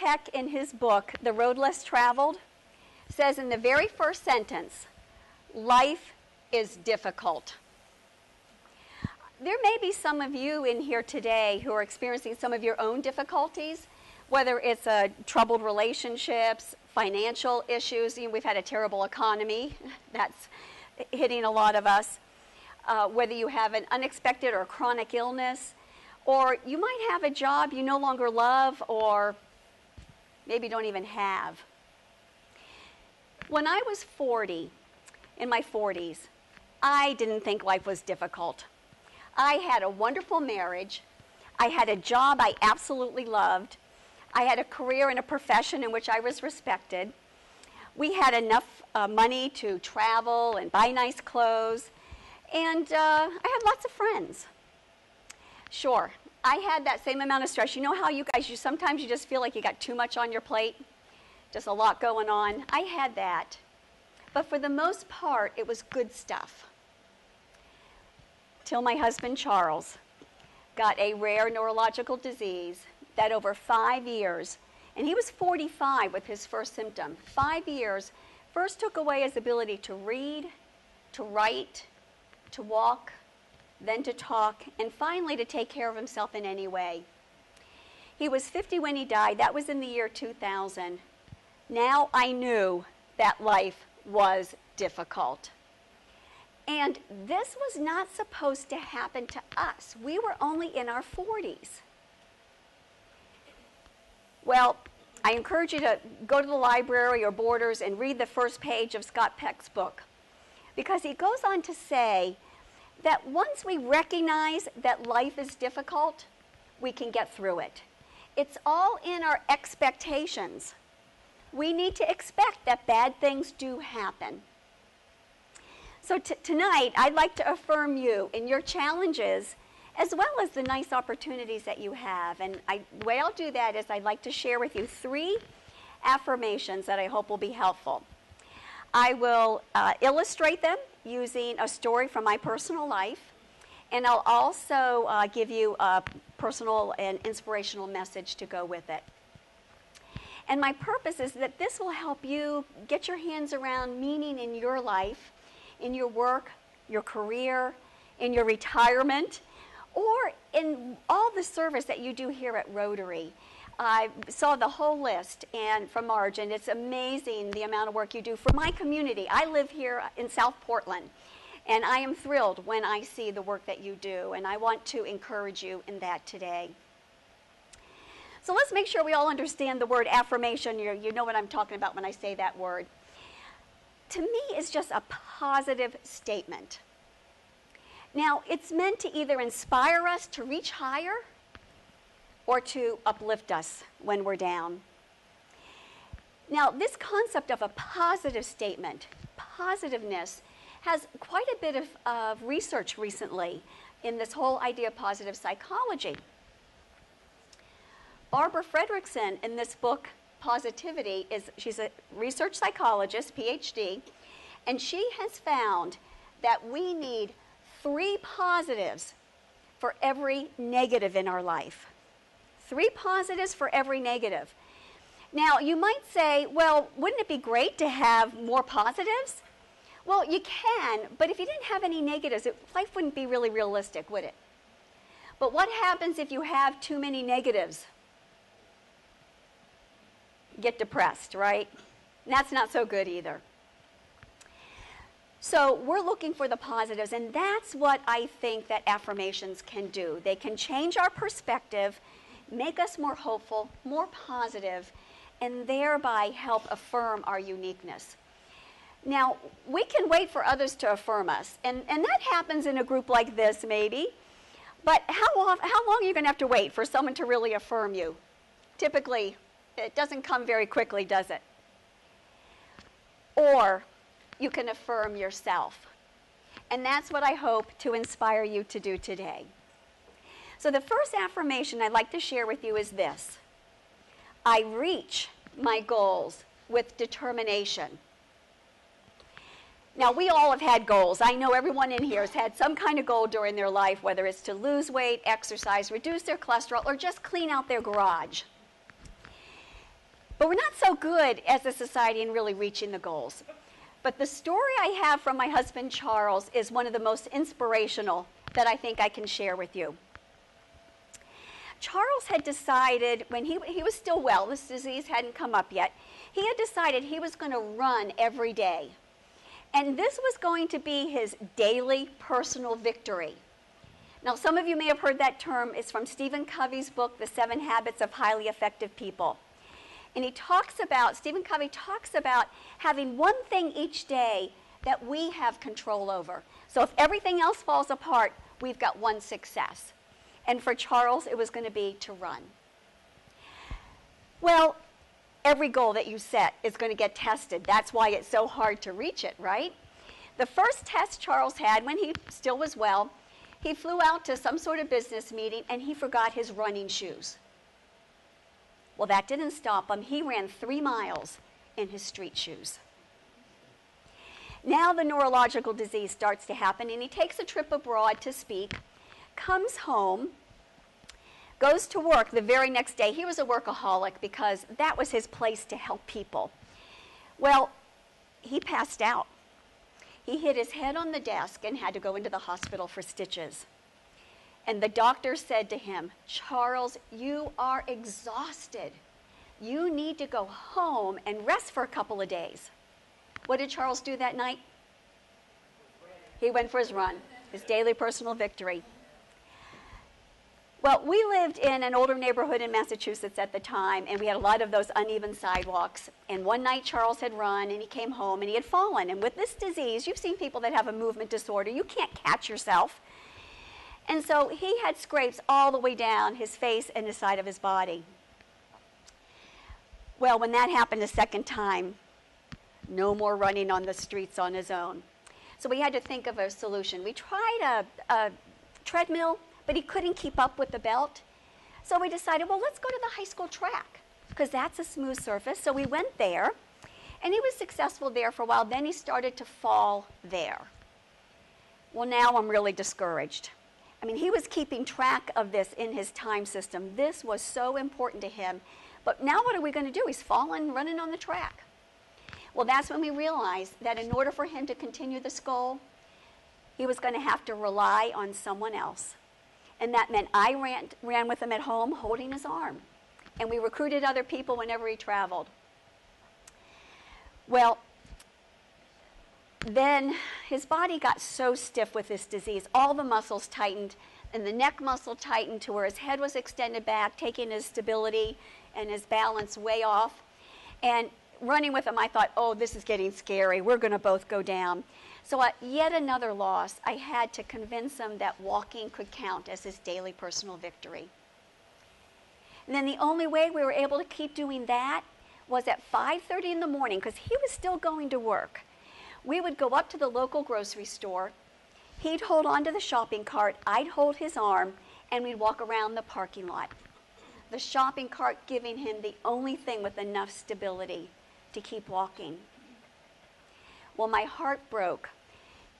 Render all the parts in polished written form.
Peck, in his book, The Road Less Traveled, says in the very first sentence, life is difficult. There may be some of you in here today who are experiencing some of your own difficulties, whether it's troubled relationships, financial issues. We've had a terrible economy that's hitting a lot of us. Whether you have an unexpected or chronic illness, or you might have a job you no longer love or maybe don't even have. When I was 40, in my 40s, I didn't think life was difficult. I had a wonderful marriage. I had a job I absolutely loved. I had a career and a profession in which I was respected. We had enough money to travel and buy nice clothes. And I had lots of friends. Sure, I had that same amount of stress. You know how you guys, sometimes you just feel like you got too much on your plate? Just a lot going on. I had that. But for the most part, it was good stuff. Till my husband, Charles, got a rare neurological disease that over 5 years, and he was 45 with his first symptom, 5 years, first took away his ability to read, to write, to walk, then to talk, and finally to take care of himself in any way. He was 50 when he died. That was in the year 2000. Now I knew that life was difficult. And this was not supposed to happen to us. We were only in our 40s. Well, I encourage you to go to the library or Borders and read the first page of Scott Peck's book, because he goes on to say that once we recognize that life is difficult, we can get through it. It's all in our expectations. We need to expect that bad things do happen. So tonight, I'd like to affirm you in your challenges as well as the nice opportunities that you have. And the way I'll do that is I'd like to share with you 3 affirmations that I hope will be helpful. I will illustrate them using a story from my personal life, and I'll also give you a personal and inspirational message to go with it. And my purpose is that this will help you get your hands around meaning in your life, in your work, your career, in your retirement, or in all the service that you do here at Rotary. I saw the whole list and from Marge, and it's amazing the amount of work you do for my community. I live here in South Portland, and I am thrilled when I see the work that you do, and I want to encourage you in that today. So let's make sure we all understand the word affirmation. You know what I'm talking about when I say that word. To me, it's just a positive statement. Now, it's meant to either inspire us to reach higher or to uplift us when we're down. Now, this concept of a positive statement, positiveness, has quite a bit of research recently in this whole idea of positive psychology. Barbara Fredrickson, in this book, Positivity, she's a research psychologist, PhD, and she has found that we need 3 positives for every negative in our life. 3 positives for every negative. Now, you might say, well, wouldn't it be great to have more positives? Well, you can, but if you didn't have any negatives, life wouldn't be really realistic, would it? But what happens if you have too many negatives? Get depressed, right? And that's not so good either. So we're looking for the positives, and that's what I think that affirmations can do. They can change our perspective, make us more hopeful, more positive, and thereby help affirm our uniqueness. Now, we can wait for others to affirm us, and that happens in a group like this maybe, but how long are you going to have to wait for someone to really affirm you? Typically, it doesn't come very quickly, does it? Or you can affirm yourself. And that's what I hope to inspire you to do today. So the first affirmation I'd like to share with you is this: I reach my goals with determination. Now, we all have had goals. I know everyone in here has had some kind of goal during their life, whether it's to lose weight, exercise, reduce their cholesterol, or just clean out their garage. But we're not so good as a society in really reaching the goals. But the story I have from my husband Charles is one of the most inspirational that I think I can share with you. Charles had decided, when he was still well, this disease hadn't come up yet, he had decided he was going to run every day. And this was going to be his daily personal victory. Now, some of you may have heard that term. It's from Stephen Covey's book, The 7 Habits of Highly Effective People. And Stephen Covey talks about having one thing each day that we have control over. So if everything else falls apart, we've got one success. And for Charles, it was going to be to run. Well, every goal that you set is going to get tested. That's why it's so hard to reach it, right? The first test Charles had when he still was well, he flew out to some sort of business meeting and he forgot his running shoes. Well, that didn't stop him. He ran 3 miles in his street shoes. Now the neurological disease starts to happen, and he takes a trip abroad to speak, comes home, goes to work the very next day. He was a workaholic because that was his place to help people. Well, he passed out. He hit his head on the desk and had to go into the hospital for stitches. And the doctor said to him, "Charles, you are exhausted. You need to go home and rest for a couple of days." What did Charles do that night? He went for his run, his daily personal victory. Well, we lived in an older neighborhood in Massachusetts at the time, and we had a lot of those uneven sidewalks. And one night Charles had run, and he came home, and he had fallen. And with this disease, you've seen people that have a movement disorder. You can't catch yourself. And so he had scrapes all the way down his face and the side of his body. Well, when that happened a second time, no more running on the streets on his own. So we had to think of a solution. We tried a treadmill, but he couldn't keep up with the belt. So we decided, well, let's go to the high school track, because that's a smooth surface. So we went there, and he was successful there for a while. Then he started to fall there. Well, now I'm really discouraged. I mean, he was keeping track of this in his time system. This was so important to him. But now what are we going to do? He's fallen, running on the track. Well, that's when we realized that in order for him to continue this goal, he was going to have to rely on someone else. And that meant I ran with him at home, holding his arm. And we recruited other people whenever he traveled. Well, then his body got so stiff with this disease. All the muscles tightened, and the neck muscle tightened to where his head was extended back, taking his stability and his balance way off. And running with him, I thought, oh, this is getting scary. We're going to both go down. So at yet another loss, I had to convince him that walking could count as his daily personal victory. And then the only way we were able to keep doing that was at 5:30 in the morning, because he was still going to work. We would go up to the local grocery store. He'd hold on to the shopping cart. I'd hold his arm, and we'd walk around the parking lot. The shopping cart giving him the only thing with enough stability to keep walking. Well, my heart broke.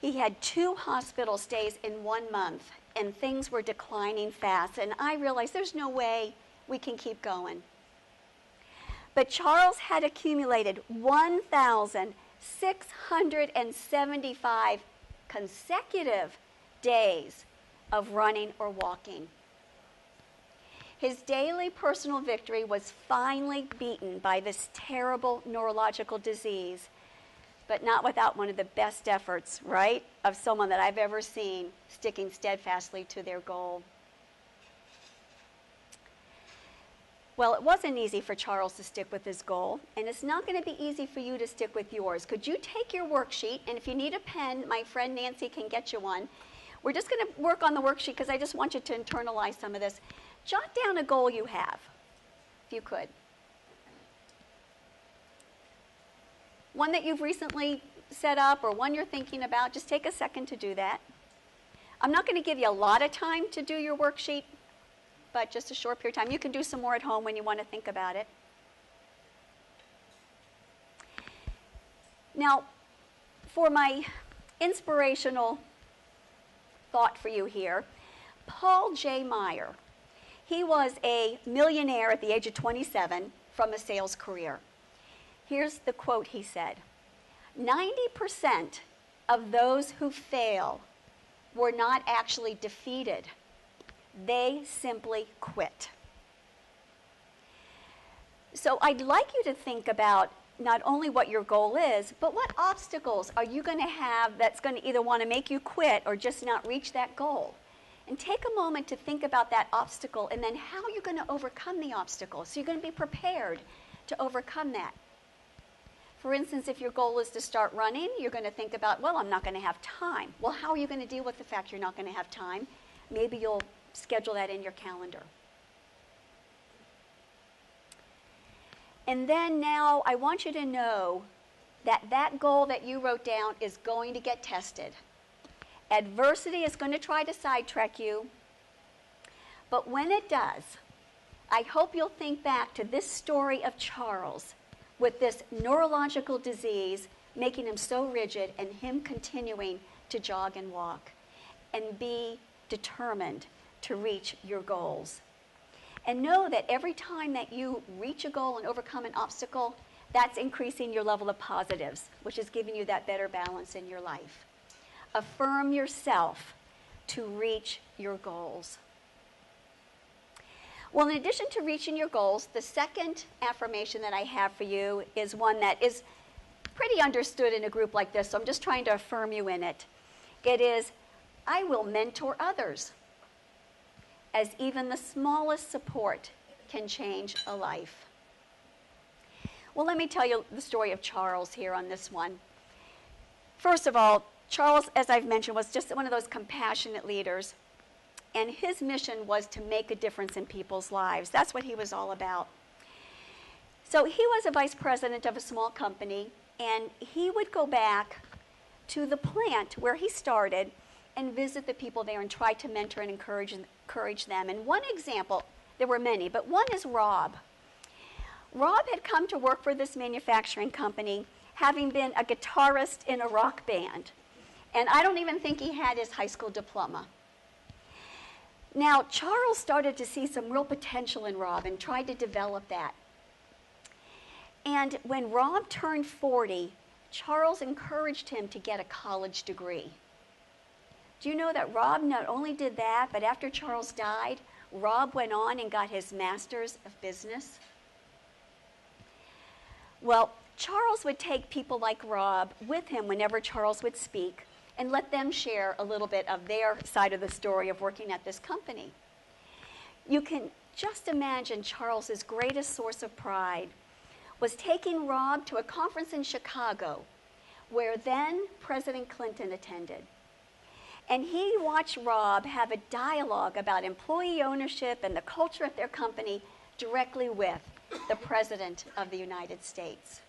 He had 2 hospital stays in 1 month, and things were declining fast. And I realized there's no way we can keep going. But Charles had accumulated 1,675 consecutive days of running or walking. His daily personal victory was finally beaten by this terrible neurological disease, but not without one of the best efforts, right, of someone that I've ever seen sticking steadfastly to their goal. Well, it wasn't easy for Charles to stick with his goal, and it's not going to be easy for you to stick with yours. Could you take your worksheet, and if you need a pen, my friend Nancy can get you one. We're just going to work on the worksheet because I just want you to internalize some of this. Jot down a goal you have, if you could. One that you've recently set up or one you're thinking about. Just take a second to do that. I'm not going to give you a lot of time to do your worksheet, but just a short period of time. You can do some more at home when you want to think about it. Now, for my inspirational thought for you here, Paul J. Meyer. He was a millionaire at the age of 27, from a sales career. Here's the quote he said: 90% of those who fail were not actually defeated. They simply quit. So I'd like you to think about not only what your goal is, but what obstacles are you going to have that's going to either want to make you quit or just not reach that goal. And take a moment to think about that obstacle and then how you're going to overcome the obstacle. So you're going to be prepared to overcome that. For instance, if your goal is to start running, you're going to think about, well, I'm not going to have time. Well, how are you going to deal with the fact you're not going to have time? Maybe you'll schedule that in your calendar. And then now I want you to know that that goal that you wrote down is going to get tested. Adversity is going to try to sidetrack you. But when it does, I hope you'll think back to this story of Charles with this neurological disease making him so rigid and him continuing to jog and walk and be determined to reach your goals. And know that every time that you reach a goal and overcome an obstacle, that's increasing your level of positives, which is giving you that better balance in your life. Affirm yourself to reach your goals. Well, in addition to reaching your goals, the second affirmation that I have for you is one that is pretty understood in a group like this, so I'm just trying to affirm you in it. It is, I will mentor others, as even the smallest support can change a life. Well, let me tell you the story of Charles here on this one. First of all, Charles, as I've mentioned, was just one of those compassionate leaders, and his mission was to make a difference in people's lives. That's what he was all about. So he was a vice president of a small company, and he would go back to the plant where he started and visit the people there and try to mentor and encourage them. And one example, there were many, but one is Rob. Rob had come to work for this manufacturing company, having been a guitarist in a rock band. And I don't even think he had his high school diploma. Now, Charles started to see some real potential in Rob and tried to develop that. And when Rob turned 40, Charles encouraged him to get a college degree. Do you know that Rob not only did that, but after Charles died, Rob went on and got his master's of business? Well, Charles would take people like Rob with him whenever Charles would speak and let them share a little bit of their side of the story of working at this company. You can just imagine Charles's greatest source of pride was taking Rob to a conference in Chicago where then President Clinton attended. And he watched Rob have a dialogue about employee ownership and the culture at their company directly with the President of the United States.